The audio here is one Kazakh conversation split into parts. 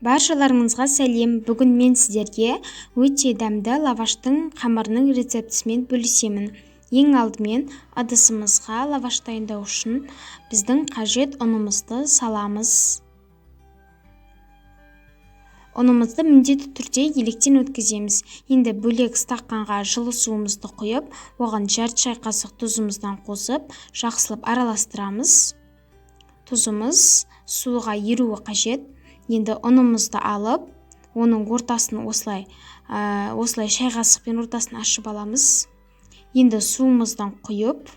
Баршаларыңызға сәлем. Бүгін мен сіздерге өте дәмді лаваштың қамырының рецептісімен бөлісемін. Ең алдымен ыдысымызға лаваш дайындау үшін біздің қажет ұнымызды саламыз. Ұнымызды міндетті түрде електен өткіземіз. Енді бөлек стақанға жылы суымызды құйып, оған жарты шай қасық тұзымыздан қосып, жақсылап араластырамыз. Тұзымыз суға еруі қажет. Енді ұнымызды алып, оның ортасын осылай шай қасықпен ортасын ашып аламыз. Енді суымыздан құйып,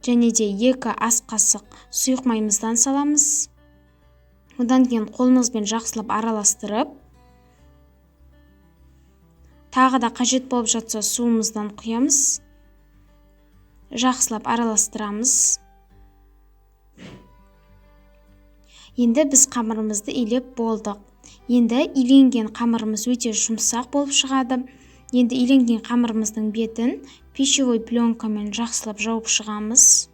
және де 2 ас қасық сұйық майымыздан саламыз. Одан кейін қолымызбен жақсылап араластырып, тағы да қажет болып жатса суымыздан құямыз. Жақсылап араластырамыз. Енді біз қамырымызды илеп болдық. Енді иленген қамырымыз өте жұмсақ болып шығады. Енді иленген қамырымыздың бетін пищевой пленкамен жақсылап жауып шығамыз.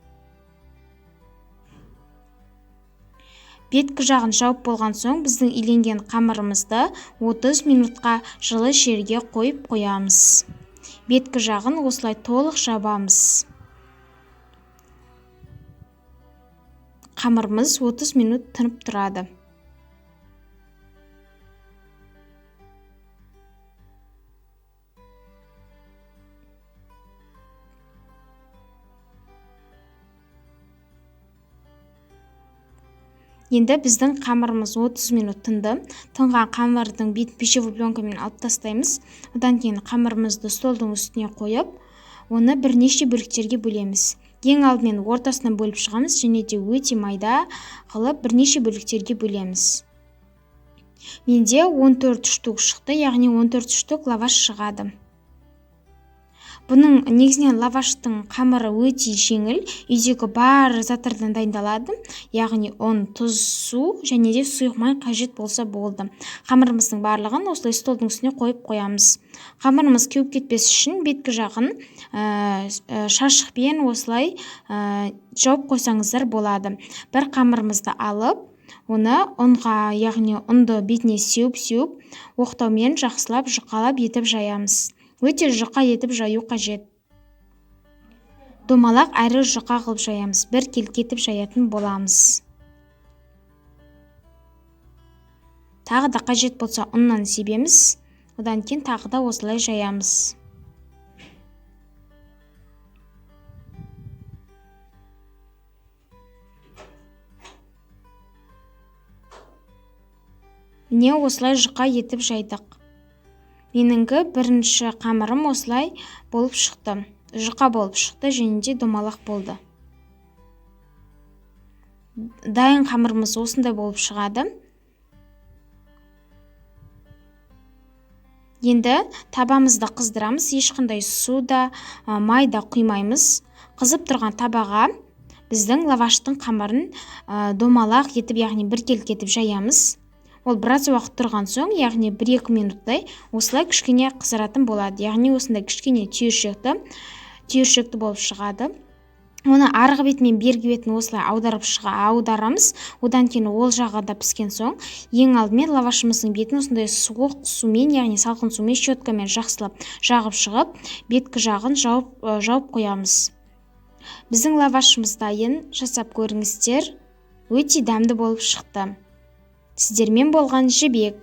Беткі жағын жауып болған соң, біздің иленген қамырымызды 30 минутқа жылы жерге қойып қоямыз. Беткі жағын осылай толық жабамыз. Қамырымыз 30 минут тынып тұрады. Енді біздің қамырымыз 30 минут тынды. Тынған қамырдың бетін пищевой пленкамен алып тастаймыз. Одан кейін қамырымызды столдың үстіне қойып, оны бірнеше бөліктерге бөлеміз. Ең алдымен ортасынан бөліп шығамыз, және де өте майда қылып бірнеше бөліктерге бөлеміз. Менде 14 штук шықты, яғни 14 штук лаваш шығады. Бұның негізінен лаваштың қамыры өте жеңіл, үйдегі бар заттардан дайындалады, яғни ұн, тұз, су және де сұйық май қажет болса болды. Қамырымыздың барлығын осылай столдың үстіне қойып қоямыз. Қамырымыз кеуіп кетпес үшін беткі жағын шашықпен осылай жауып қойсаңыздар болады. Бір қамырымызды алып, оны ұнға, яғни ұнды бетіне сеуіп, оқтаумен жақсылап жұқалап етіп жаямыз. Өте жұқа етіп жаю қажет. Домалақ әрі жұқа қылып жаямыз. Бір келкетіп жаятын боламыз. Тағы да қажет болса ұннан себеміз. Одан кейін тағы да осылай жаямыз. Міне осылай жұқа етіп жайдық. Меніңгі бірінші қамырым осылай болып шықты. Жұқа болып шықты, және де домалақ болды. Дайын қамырымыз осындай болып шығады. Енді табамызды қыздырамыз. Ешқандай суда, майда құймаймыз. Қызып тұрған табаға біздің лаваштың қамырын домалақ етіп, яғни біркелкі етіп жаямыз. Ол біраз уақыт тұрған соң, яғни 1-2 минуттай осылай кішкене қызаратын болады. Яғни осындай кішкене түйіршекті болып шығады. Оны арғы бетімен бергі бетін осылай аударамыз. Одан кейін ол жағы да піскен соң, ең алдымен лавашымыздың бетін осындай суық сумен, яғни салқын сумен щеткамен жақсылап жағып шығып, беткі жағын жауып қоямыз. Біздің лавашымыз дайын, жасап көріңіздер. Өте дәмді болып шықты. Сіздермен болған Жібек.